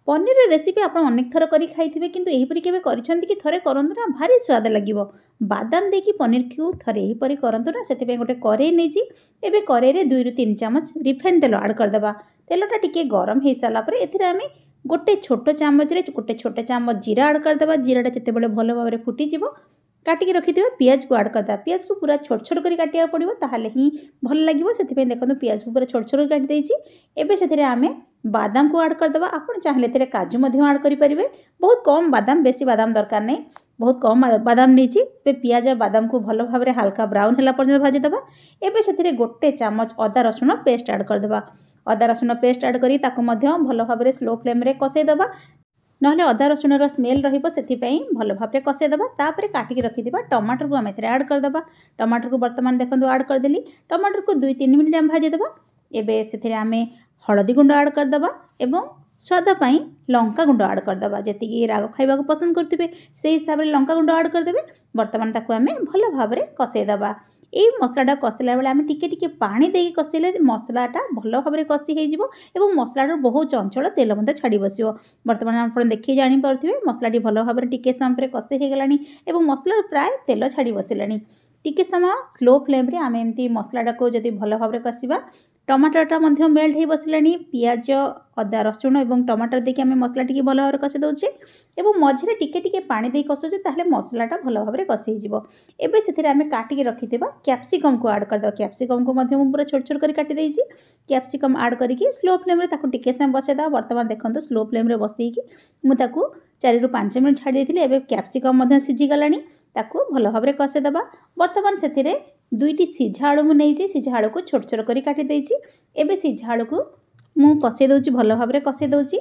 Paneer recipe आप अनेक थर कर खाई किंतु यहीपरि केबे करिसेंती कि थरे करंतु ना भारी स्वाद लागिवो। बादाम देकी पनीर को थरे यहीपरि करंतु ना। सेति पे गोटे करेई नेजी एबे करेई रे 2 ରୁ 3 चामच रिफाइन तेल ऐड करदबा। तेलटा टिके गरम हो सारा पर एथिरे आमे गोटे छोट चामच रे गोटे छोट चामच जीरा ऐड करदबा। जीराटा जेतेबेले भल भाव में फुटीजिवो काटिकी रखिथिबा पियाज को ऐड करदबा। पियाज को पूरा छोट छोट करी काटिया पड़िबो ताहाले ही भल लागिवो। सेति देखो पियाज को पूरा छोट छोट काटि देइछि। एबे सेथिरे आमे बादाम को ऐड करदबा। आपण चाहले तेरे काजू मध्य ऐड करि परिबे। बहुत कम बादाम बेसी बादाम दरकार नै बहुत कम बादाम नेछि। पे पियाज और बादाम को भल भाव में हल्का ब्राउन होला पर्यंत भाजी दबा। एबे सेथिरे गोटे चामच अदा रसुण पेस्ट ऐड करदबा। अदा रसुण पेस्ट ऐड करी ताको मध्य भल भाव में स्लो फ्लेम रे कसेई दबा। नहले अदा रसुण रो स्मेल रहिबो सेथिपई भल भाव में कसेई दबा। तापरे काटिकी रखिदिबा टमाटर को आमे एथिरे ऐड करदबा। टमाटर को वर्तमान देखंतु ऐड कर देली। टमाटर को 2-3 मिनिट हम भाजी दबा। एबे सेथिरे आमे हळदी गुंड ऐड करदबा एवं स्वाद पाई लंका गुंड ऐड करदबा। जेतिकी राग खाइबा को पसंद करथिबे सेही हिसाब रे लंका गुंड ऐड करदेबे। वर्तमान ताको आमे भल भाव में कसेई दबा। एई मसलाटा कसिला बेले आमे टिके टिके पानी देई कसिले मसलाटा भल भाव में कसी हे जिवो एवं मसलाटा बहुत चंचल तेल मते छाड़ी बसिवो। वर्तमान आपण देखि जानि पारथिबे मसलाटी भल भाव में टिके समय कसी हे गलानी एवं मसला प्राय तेल छाड़ी बसिलानी। टिके समय स्लो फ्लेम रे आमे एमती मसलाटा को जदि भल भाव में कसिबा टमाटरटा मध्य मेल्ट हो बसिलानी। पियाज अदा रसुण और टमाटर देखिए आम मसला टी भल भाव में कषि दौचे और मझे टिके टिके पानी दे कषुचे ताहले मसलाटा भल भाव में कषि हो। एबे सेथिरे आमे काटिकी रखिथिबा कैप्सिकम को ऐड करदबा। कैप्सिकम को मध्य पूरा छोट छोट कर काटी देइछि। कैप्सिकम ऐड करिकी स्लो फ्लेम रे ताको टिके समय बसेदा। वर्तमान देखंतु स्लो फ्लेम रे बसैकी मु ताको 4 ରୁ 5 मिनिट छाड़ी देथिले। एबे कैप्सिकम मध्य सिझी गलानी ताको भल भाव में कषि दबा। वर्तमान सेथिरे 2टी सिझा आलू मु नेइछि। सिझा आलू को छोट छोट करी काटी देइछि। एबे सिझा आलू को मु कषि दउछि भल भाव में कषि दउछि।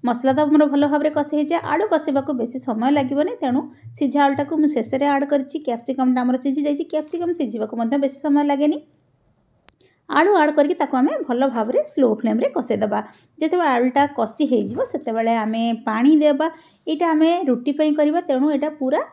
मसला तो मोर भल भाव में कषि हे जाय। आलू कषिबा को बेसी समय लागबोनी तेणु सिझा आलूटा को मु शेष रे ऐड करछि। कैप्सिकम हमर सिझी जाइछि। कैप्सिकम सिझिबा को मध्य बेसी समय लागेनी। आलू ऐड करके ताको आमे भल भाव में स्लो फ्लेम रे कषि दबा। जेतेबेले आलूटा कषि हे जिवो सेतेबेले आमे पानी देबा। एटा आमे रुटी पई करबा तेणु एटा पूरा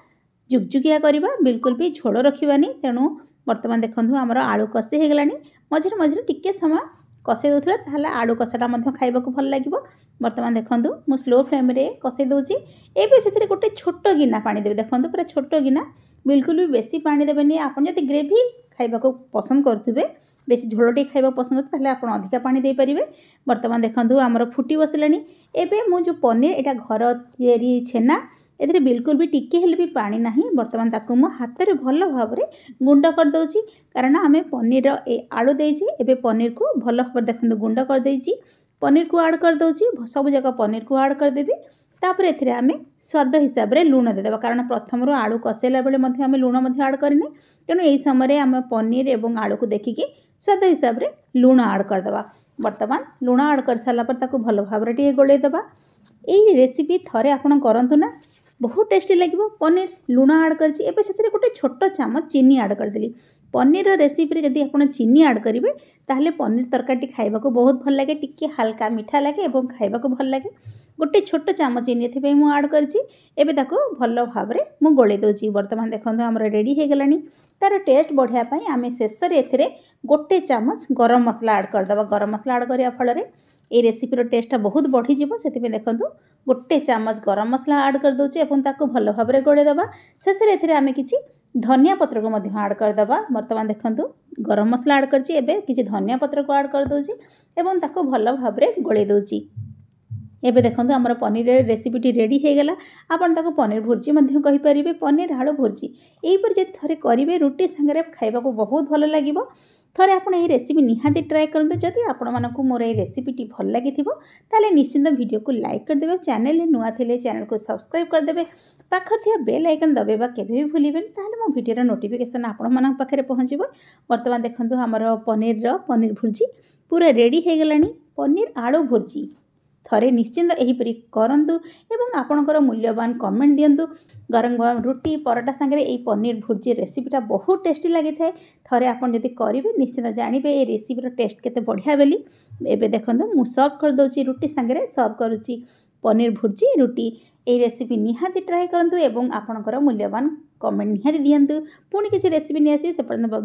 जुगजुगिया करबा बिल्कुल भी झोल रखिबानी। तेणु वर्तमान देखंतु हमर आलू कषि हे गलानी। मझे मझे टिके समय कषि दउथिला ताहले आलू कषाटा मध्य खाइबा को भल लागिवो। वर्तमान देखंतु मु स्लो फ्लेम रे कषि दउछि। एबे सेथिरे गोटे छोट गिना पानी देबे। देखंतु पूरा छोट गिना बिल्कुल भी बेसी पानी देबेनी। आपन जदि ग्रेवी खाइबा को पसंद करथिबे बेसी झोलटी खाइबा पसंद करथिबे ताहले आपन अधिका पानी दे परिबे। वर्तमान देखंतु हमर फुटी बसिलानी। एबे मु जो पनीर एटा घर तयारी छेना एथिरे बिल्कुल भी टिके हेले भी पानी नाही। वर्तमान ताको मु हाथ रे भल भाव में गुंड कर दउछि कारण आमे पनीर ए आलू देइछि। एबे पनीर को भल भाव देखंतु गुंड कर देइछि। पनीर को ऐड कर दउछि। सब जगह पनीर को ऐड कर देबी। तापर एथिरे आमे स्वाद हिसाब रे लूण दे देबा कारण प्रथम रो आलू कसेला बेले मध्ये आमे लूण मध्ये ऐड करने तेणु एही समय रे आमे पनीर एवं आलू को देखिकी स्वाद हिसाब रे लूण ऐड कर देबा। वर्तमान लूण ऐड कर साला पर ताको भल भाव रे टिके गोले देबा। एही रेसिपी थरे आपण करंतु ना बहुत टेस्टी लगे। पनीर लूण ऐड करछि। एबे सेथिरे गोटे छोट चामच चीनी ऐड कर देली। पनीर रेसिपी रे जदि आपण चीनी ऐड करिवे ताहले पनीर तरकारी खाइबा को बहुत भल लागे। टिके हल्का मीठा लागे एवं खाइबा को भल लागे। गोटे छोट चामच चीनी एथिपई मु ऐड करछि। एबे ताको भल भाव रे मु गोले दोछि। वर्तमान देखंतु हमर रेडी हे गलानी। तार टेस्ट बढ़िया पई आमे शेष रे एथिरे गोटे चामच गरम मसला ऐड कर दबा। गरम मसला ऐड करिया फल रे ए रेसिपी रो टेस्ट बहुत बढ़ी जिवो। सेति पे देखंतु गोटे चामच गरम मसला ऐड कर दोछि एवं ताको भल भाव रे गोले दबा। शेष रे एथिरे आमे किछि धनिया पत्र को मध्य ऐड कर दबा। वर्तमान देखंतु गरम मसला ऐड करछि। एबे किछि धनिया पत्र को ऐड कर दोछि एवं ताको भल भाव रे गोले दोछि। एबे देखंतु हमर पनीर रेसिपीटी रेडी हे गला। आपण ताको पनीर भुर्जी मध्य कहि परिबे। पनीर आलू भुर्जी एई पर जे थरे करिवे रुटी संगे खाइबा को बहुत भल लागिवो। थरे आपण एही रेसिपी निहाती ट्राए करंतु। जदि आपण मानकु मोर एही रेसिपीटी भल लागिथिबो ताले निश्चित वीडियो को लाइक कर देबे। चैनल ले नुआ थिले चैनल को सब्सक्राइब कर देबे। पाखर थिया बेल आइकन दबेबा केबे भी भूलिबेन ताले मो वीडियो रो नोटिफिकेशन आपण मानक पाखरे पहुंचीबो। वर्तमान देखंतु हमर पनीर भुर्जी पूरा रेडी हे गलानी। पनीर आलू भुर्जी थरे निश्चिंत एहीपरि करंतु एवं आपणकर मूल्यवान कमेंट दियंतु। गरम गरम रुटी परोटा संगे ए पनीर भुर्जी रेसिपीटा बहुत टेस्टी लगी थाए। थरे आपन जदि करिवे निश्चिंत जानिबे ए रेसिपीर टेस्ट केते बढ़िया बेली। एबे देखंतु मु सर्व कर दोची रुटी संगे सर्व करूची पनीर भुर्जी रुटी। ए रेसिपी निहाती ट्राई करंतु एवं आपणकर मूल्यवान कमेंट निहाती दियंतु। पुणी किसी रेसिपी नि आसी से पर्यंत बाय।